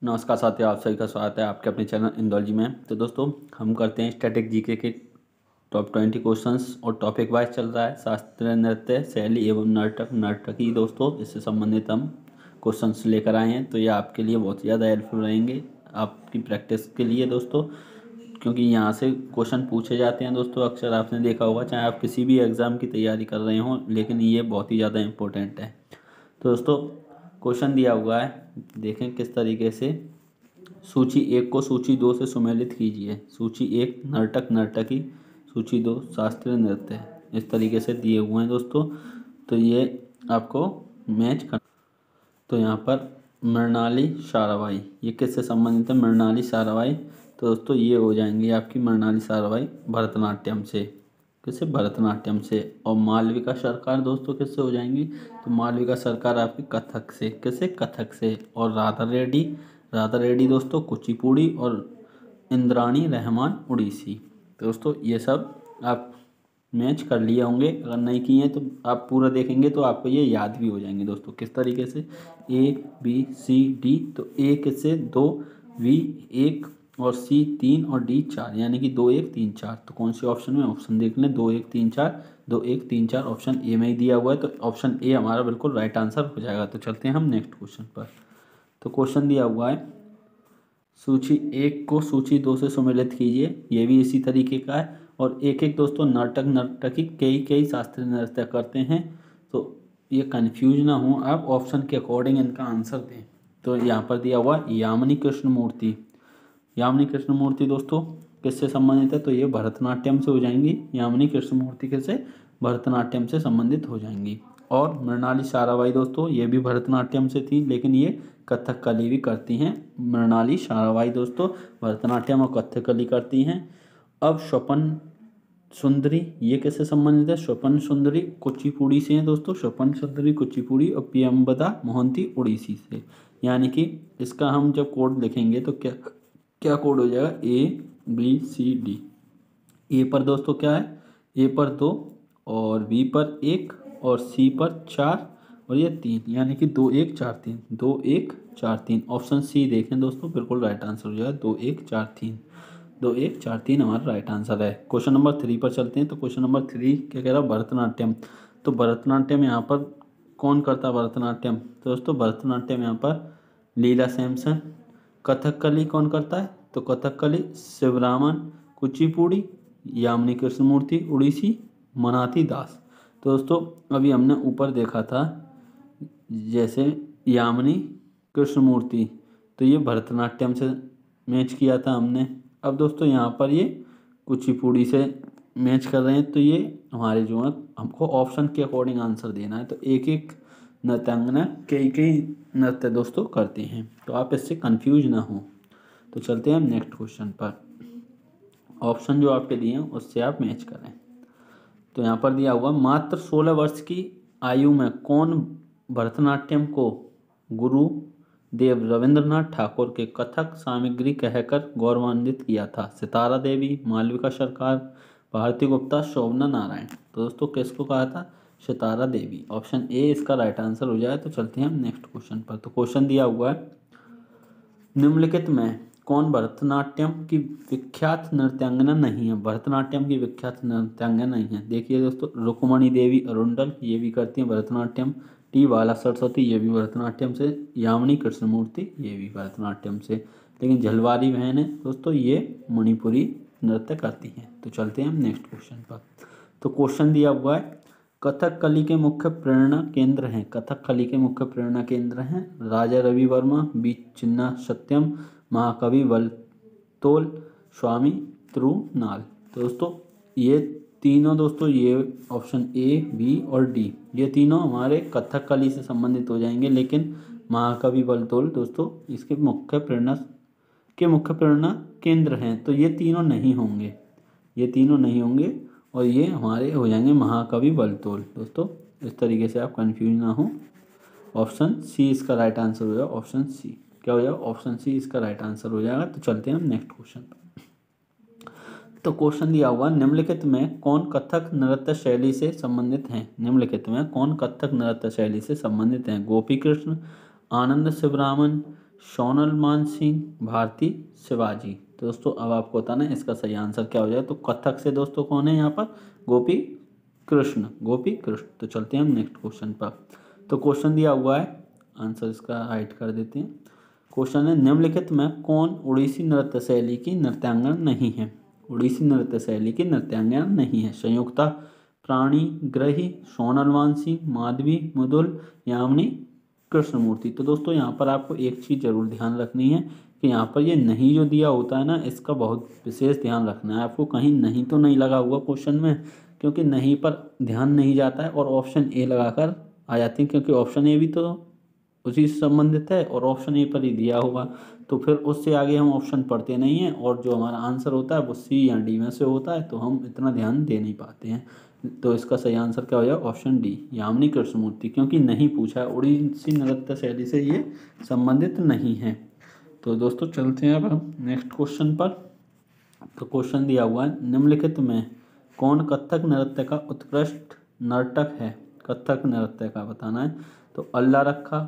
नमस्कार साथियों, आप सभी का स्वागत है आपके अपने चैनल इंदौलजी में। तो दोस्तों, हम करते हैं स्टैटिक जीके के टॉप 20 क्वेश्चंस और टॉपिक वाइज चल रहा है शास्त्रीय नृत्य शैली एवं नर्तकी। दोस्तों, इससे संबंधित हम क्वेश्चंस लेकर आए हैं, तो ये आपके लिए बहुत ज़्यादा हेल्पफुल रहेंगे आपकी प्रैक्टिस के लिए दोस्तों, क्योंकि यहाँ से क्वेश्चन पूछे जाते हैं दोस्तों। अक्सर आपने देखा होगा, चाहे आप किसी भी एग्ज़ाम की तैयारी कर रहे हों, लेकिन ये बहुत ही ज़्यादा इम्पोर्टेंट है। तो दोस्तों, क्वेश्चन दिया हुआ है, देखें किस तरीके से। सूची 1 को सूची 2 से सुमेलित कीजिए। सूची 1 नर्तक नर्तकी, सूची 2 शास्त्रीय नृत्य। इस तरीके से दिए हुए हैं दोस्तों, तो ये आपको मैच कर। तो यहाँ पर मृणाली साराभाई, ये किससे संबंधित है? मृणाली साराभाई। तो दोस्तों, ये हो जाएंगी आपकी मृणाली साराभाई भरतनाट्यम से। किससे? भरतनाट्यम से। और मालविका सरकार दोस्तों किससे हो जाएंगी? तो मालविका सरकार आपकी कथक से। किससे? कथक से। और राधा रेड्डी दोस्तों कुचिपुड़ी, और इंद्राणी रहमान उड़ीसी। तो दोस्तों, ये सब आप मैच कर लिए होंगे, अगर नहीं किए हैं तो आप पूरा देखेंगे तो आपको ये याद भी हो जाएंगे दोस्तों। किस तरीके से? ABCD। तो ए किससे? 2, B 1 और C 3 और D 4, यानी कि 2 1 3 4। तो कौन से ऑप्शन में? ऑप्शन देख लें, 2 1 3 4, 2 1 3 4 ऑप्शन ए में ही दिया हुआ है, तो ऑप्शन ए हमारा बिल्कुल राइट आंसर हो जाएगा। तो चलते हैं हम नेक्स्ट क्वेश्चन पर। तो क्वेश्चन दिया हुआ है, सूची 1 को सूची 2 से सुमेलित कीजिए। ये भी इसी तरीके का है। और एक एक दोस्तों नर्तक नर्तकी कई शास्त्रीय नृत्य करते हैं, तो ये कन्फ्यूज ना हो, आप ऑप्शन के अकॉर्डिंग इनका आंसर दें। तो यहाँ पर दिया हुआ यामिनी कृष्णमूर्ति। यामिनी कृष्णमूर्ति दोस्तों किससे संबंधित है? तो ये भरतनाट्यम से हो जाएंगी। यामिनी कृष्णमूर्ति किससे? भरतनाट्यम से संबंधित हो जाएंगी। और मृणाली साराभाई दोस्तों, ये भी भरतनाट्यम से थी, लेकिन ये कथकली भी करती हैं। मृणाली साराभाई दोस्तों भरतनाट्यम और कथकली करती हैं। अब स्वपन सुंदरी, ये किससे संबंधित है? स्वपन सुंदरी कुचिपुड़ी से हैं दोस्तों। स्वपन सुंदरी कुचिपुड़ी और प्रियंवदा मोहंती उड़ीसी से। यानी कि इसका हम जब कोड लिखेंगे तो क्या क्या कोड हो जाएगा? ABCD। ए पर दोस्तों क्या है? ए पर 2 और बी पर 1 और सी पर 4 और ये 3, यानी कि 2 1 4 3, 2 1 4 3। ऑप्शन सी देखें दोस्तों, बिल्कुल राइट आंसर हो जाएगा 2 1 4 3। 2 1 4 3 हमारा राइट आंसर है। क्वेश्चन नंबर 3 पर चलते हैं। तो क्वेश्चन नंबर 3 क्या कह रहा है? भरतनाट्यम। तो भरतनाट्यम यहाँ पर कौन करता है भरतनाट्यम? तो दोस्तों भरतनाट्यम यहाँ पर लीला सैमसन। कथकली कौन करता है? तो कथकली शिवरामन कुचिपुड़ी, यामिनी कृष्णमूर्ति उड़ीसी, मनाती दास। तो दोस्तों, अभी हमने ऊपर देखा था जैसे यामिनी कृष्णमूर्ति, तो ये भरतनाट्यम से मैच किया था हमने। अब दोस्तों यहाँ पर ये कुचिपुड़ी से मैच कर रहे हैं, तो ये हमारे जो है, हमको ऑप्शन के अकॉर्डिंग आंसर देना है। तो एक एक नृत्यांगना कई नृत्य दोस्तों करते हैं, तो आप इससे कंफ्यूज ना हो। तो चलते हैं हम नेक्स्ट क्वेश्चन पर। ऑप्शन जो आपके दिए हैं उससे आप मैच करें। तो यहाँ पर दिया हुआ, मात्र 16 वर्ष की आयु में कौन भरतनाट्यम को गुरु देव रविंद्रनाथ ठाकुर के कथक सामग्री कहकर गौरवान्वित किया था? सितारा देवी, मालविका सरकार, भारती गुप्ता, शोभना नारायण। तो दोस्तों किसको कहा था? सितारा देवी। ऑप्शन ए इसका राइट आंसर हो जाए। तो चलते हैं हम नेक्स्ट क्वेश्चन पर। तो क्वेश्चन दिया हुआ है, निम्नलिखित में कौन भरतनाट्यम की विख्यात नृत्यांगना नहीं है? भरतनाट्यम की विख्यात नृत्यांगना नहीं है। देखिए दोस्तों, रुक्मणी देवी अरुंडल, ये भी करती हैं भरतनाट्यम। टी बाला सरस्वती, ये भी भरतनाट्यम से। यामिनी कृष्णमूर्ति, ये भी भरतनाट्यम से। लेकिन झलवारी बहन है दोस्तों, ये मणिपुरी नृत्य करती हैं। तो चलते हैं हम नेक्स्ट क्वेश्चन पर। तो क्वेश्चन दिया हुआ है, कथकली के मुख्य प्रेरणा केंद्र हैं। कथकली के मुख्य प्रेरणा केंद्र हैं राजा रवि वर्मा, बी चिन्ना सत्यम, महाकवि वल्तोल, स्वामी तिरुनाल। तो दोस्तों ये तीनों दोस्तों, ये ऑप्शन ए बी और डी, ये तीनों हमारे कथकली से संबंधित हो जाएंगे। लेकिन महाकवि वल्तोल दोस्तों इसके मुख्य प्रेरणा केंद्र हैं, तो ये तीनों नहीं होंगे, ये तीनों नहीं होंगे, और ये हमारे हो जाएंगे महाकवि वल्तोल। दोस्तों इस तरीके से आप कंफ्यूज ना हो। ऑप्शन सी इसका राइट आंसर हो जाएगा। ऑप्शन सी क्या हो जाएगा? ऑप्शन सी इसका राइट आंसर हो जाएगा। तो चलते हैं हम नेक्स्ट क्वेश्चन पर। तो क्वेश्चन दिया हुआ, निम्नलिखित में कौन कथक नृत्य शैली से संबंधित हैं? निम्नलिखित में कौन कथक नृत्य शैली से संबंधित हैं? गोपी कृष्ण, आनंद शिवरामन, सोनल मानसिंह, भारती शिवाजी। तो दोस्तों अब आपको बताना है इसका सही आंसर क्या हो जाए। तो कथक से दोस्तों कौन है यहाँ पर, गोपी कृष्ण, गोपी कृष्ण। तो चलते हैं हम नेक्स्ट क्वेश्चन पर। तो क्वेश्चन दिया हुआ है, आंसर इसका हाइड कर देते हैं। क्वेश्चन है निम्नलिखित में कौन उड़ीसी नृत्य शैली की नृत्यांगना नहीं है। उड़ीसी नृत्य शैली की नृत्यांगना नहीं है। संयुक्ता, प्राणी ग्रही, सोनल मानसिंह, माधवी मुदुल, यामिनी कृष्णमूर्ति। तो दोस्तों यहाँ पर आपको एक चीज़ जरूर ध्यान रखनी है कि यहाँ पर ये नहीं जो दिया होता है ना, इसका बहुत विशेष ध्यान रखना है आपको। कहीं नहीं तो नहीं लगा हुआ क्वेश्चन में, क्योंकि नहीं पर ध्यान नहीं जाता है और ऑप्शन ए लगाकर आ जाती है, क्योंकि ऑप्शन ए भी तो उसी से संबंधित है और ऑप्शन ए पर ही दिया होगा। तो फिर उससे आगे हम ऑप्शन पढ़ते नहीं हैं और जो हमारा आंसर होता है वो सी या डी में से होता है, तो हम इतना ध्यान दे नहीं पाते हैं। तो इसका सही आंसर क्या हो जाएगा, ऑप्शन डी, यामिनी कृष्णमूर्ति, क्योंकि नहीं पूछा है, उड़ीसी नृत्य शैली से ये संबंधित नहीं है। तो दोस्तों चलते हैं अब हम नेक्स्ट क्वेश्चन पर। तो क्वेश्चन दिया हुआ है निम्नलिखित में कौन कथक नृत्य का उत्कृष्ट नर्तक है। कथक नृत्य का बताना है। तो अल्लाह रखा,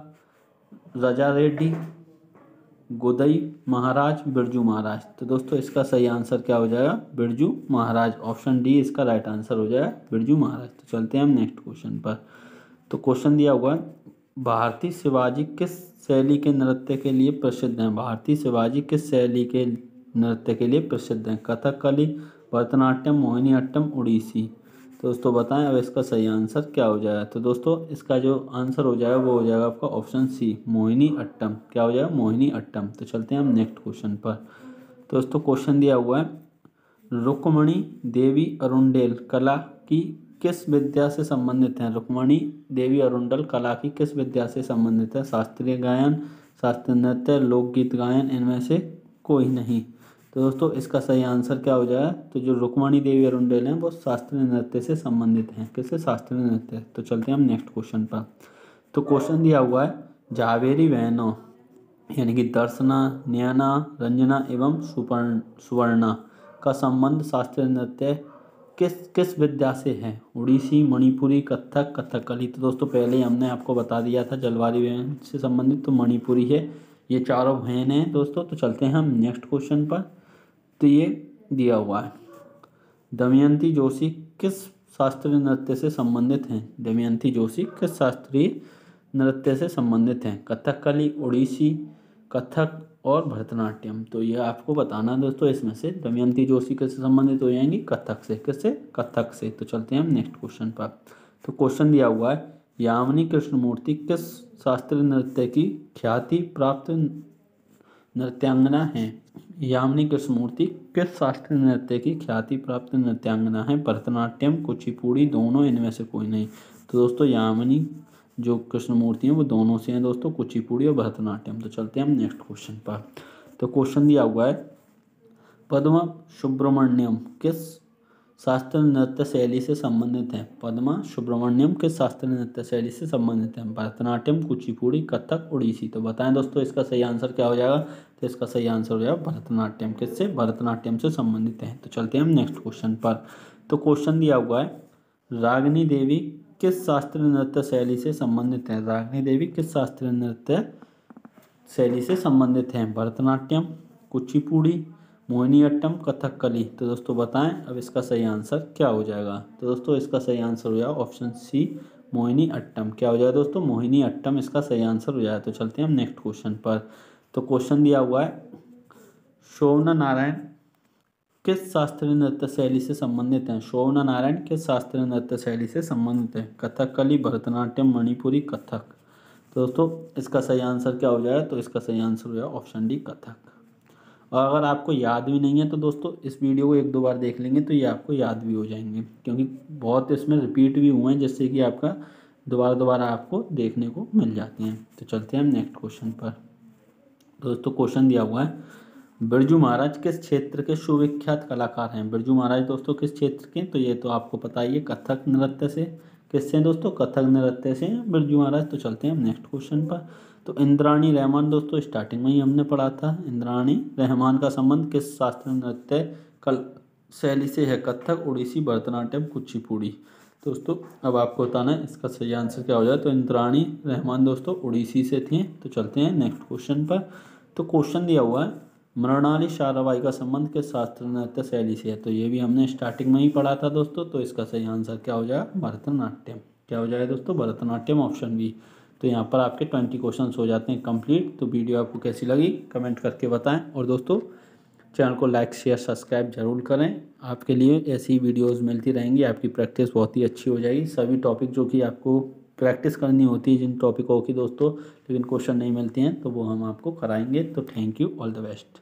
रजा रेड्डी, गोदई महाराज, बिरजू महाराज। तो दोस्तों इसका सही आंसर क्या हो जाएगा, बिरजू महाराज। ऑप्शन डी इसका राइट आंसर हो जाएगा, बिरजू महाराज। तो चलते हैं हम नेक्स्ट क्वेश्चन पर। तो क्वेश्चन दिया हुआ है भारती शिवाजी किस शैली के नृत्य के लिए प्रसिद्ध हैं। भारती शिवाजी किस शैली के नृत्य के लिए प्रसिद्ध हैं। कथकली, भरतनाट्यम, मोहिनीअट्टम, उड़ीसी। तो दोस्तों बताएं अब इसका सही आंसर क्या हो जाएगा। तो दोस्तों इसका जो आंसर हो जाएगा वो हो जाएगा आपका ऑप्शन सी, मोहिनीअट्टम। क्या हो जाएगा, मोहिनीअट्टम। तो चलते हैं हम नेक्स्ट क्वेश्चन पर। तो दोस्तों क्वेश्चन दिया हुआ है रुक्मणी देवी अरुंडेल कला की किस विद्या से संबंधित हैं। रुक्मणी देवी अरुंडल कला की किस विद्या से संबंधित है। शास्त्रीय गायन, शास्त्रीय नृत्य, लोकगीत गायन, इनमें से कोई नहीं। तो दोस्तों इसका सही आंसर क्या हो जाएगा। तो जो रुक्मणी देवी अरुंडेल हैं वो शास्त्रीय नृत्य से संबंधित हैं। किससे, शास्त्रीय नृत्य। तो चलते हैं हम नेक्स्ट क्वेश्चन पर। तो क्वेश्चन दिया हुआ है झावेरी बहनों यानी कि दर्शना, नयना, रंजना एवं सुवर्णा का संबंध शास्त्रीय नृत्य किस किस विद्या से है। उड़ीसी, मणिपुरी, कथक, कथकली। तो दोस्तों पहले ही हमने आपको बता दिया था जलवारी बहन से संबंधित, तो मणिपुरी है। ये चारों बहन हैं दोस्तों। तो चलते हैं हम नेक्स्ट क्वेश्चन पर। तो ये दिया हुआ है दमयंती जोशी किस शास्त्रीय नृत्य से संबंधित हैं। दमयंती जोशी किस शास्त्रीय नृत्य से संबंधित हैं। कथकली, उड़ीसी, कथक और भरतनाट्यम। तो ये आपको बताना है दोस्तों, इसमें से दमयंती जोशी किससे संबंधित हो जाएंगी, कथक से। किससे, कथक से। तो चलते हैं हम नेक्स्ट क्वेश्चन पर। तो क्वेश्चन दिया हुआ है यामिनी कृष्णमूर्ति किस शास्त्रीय नृत्य की ख्याति प्राप्त नृत्यांगना है। यामिनी कृष्णमूर्ति किस शास्त्रीय नृत्य की ख्याति प्राप्त नृत्यांगना है। भरतनाट्यम, कुचिपुड़ी, दोनों, इनमें से कोई नहीं। तो दोस्तों यामिनी जो कृष्णमूर्ति हैं वो दोनों से हैं दोस्तों, कुचिपुड़ी और भरतनाट्यम। तो चलते हैं हम नेक्स्ट क्वेश्चन पर। तो क्वेश्चन दिया हुआ है पद्मा सुब्रमण्यम किस शास्त्रीय नृत्य शैली से संबंधित है। पद्मा सुब्रमण्यम किस शास्त्रीय नृत्य शैली से संबंधित है। भरतनाट्यम, कुचिपुड़ी, कथक, उड़ीसी। तो बताएं दोस्तों इसका सही आंसर क्या हो जाएगा। तो इसका सही आंसर हो जाएगा भरतनाट्यम। किससे, भरतनाट्यम से संबंधित है। तो चलते हैं हम नेक्स्ट क्वेश्चन पर। तो क्वेश्चन दिया हुआ है रागिनी देवी किस शास्त्रीय नृत्य शैली से संबंधित है। रागिनी देवी किस शास्त्रीय नृत्य शैली से संबंधित हैं। भरतनाट्यम, कुचिपुड़ी, मोहिनीअट्टम, कथकली। तो दोस्तों बताएं अब इसका सही आंसर क्या हो जाएगा। तो दोस्तों इसका सही आंसर हो जाएगा ऑप्शन सी, मोहिनीअट्टम। क्या हो जाएगा दोस्तों, मोहिनीअट्टम इसका सही आंसर हो जाएगा। तो चलते हैं हम नेक्स्ट क्वेश्चन पर। तो क्वेश्चन दिया हुआ है शोभना नारायण किस शास्त्रीय नृत्य शैली से संबंधित हैं। शोभना नारायण किस शास्त्रीय नृत्य शैली से संबंधित है। कथकली, भरतनाट्यम, मणिपुरी, कथक। तो दोस्तों इसका सही आंसर क्या हो जाएगा। तो इसका सही आंसर हो जाएगा ऑप्शन डी, कथक। और अगर आपको याद भी नहीं है तो दोस्तों इस वीडियो को एक दो बार देख लेंगे तो ये आपको याद भी हो जाएंगे, क्योंकि बहुत इसमें रिपीट भी हुए हैं, जिससे कि आपका दोबारा आपको देखने को मिल जाती हैं। तो चलते हैं हम नेक्स्ट क्वेश्चन पर। दोस्तों क्वेश्चन दिया हुआ है बिरजू महाराज किस क्षेत्र के सुविख्यात कलाकार हैं। बिरजू महाराज दोस्तों किस क्षेत्र के, तो ये तो आपको पता ही है, कथक नृत्य से। किससे दोस्तों, कथक नृत्य से बिरजू महाराज। तो चलते हैं हम नेक्स्ट क्वेश्चन पर। तो इंद्राणी रहमान दोस्तों स्टार्टिंग में ही हमने पढ़ा था, इंद्राणी रहमान का संबंध किस शास्त्रीय नृत्य कल शैली से है। कथक, उड़ीसी, भरतनाट्यम, कुचिपुड़ी। दोस्तों अब आपको बताना है इसका सही आंसर क्या हो जाए। तो इंद्राणी रहमान दोस्तों उड़ीसी से थी। तो चलते हैं नेक्स्ट क्वेश्चन पर। तो क्वेश्चन दिया हुआ है मृणाली साराभाई का संबंध किस शास्त्रीय नृत्य शैली से है। तो ये भी हमने स्टार्टिंग में ही पढ़ा था दोस्तों। तो इसका सही आंसर क्या हो जाएगा, भरतनाट्यम। क्या हो जाएगा दोस्तों, भरतनाट्यम, ऑप्शन बी। तो यहाँ पर आपके 20 क्वेश्चन हो जाते हैं कंप्लीट। तो वीडियो आपको कैसी लगी कमेंट करके बताएं, और दोस्तों चैनल को लाइक शेयर सब्सक्राइब जरूर करें। आपके लिए ऐसी वीडियोस मिलती रहेंगी, आपकी प्रैक्टिस बहुत ही अच्छी हो जाएगी। सभी टॉपिक जो कि आपको प्रैक्टिस करनी होती है जिन टॉपिकों की दोस्तों, लेकिन क्वेश्चन नहीं मिलते हैं, तो वो हम आपको कराएंगे। तो thank you, all the best.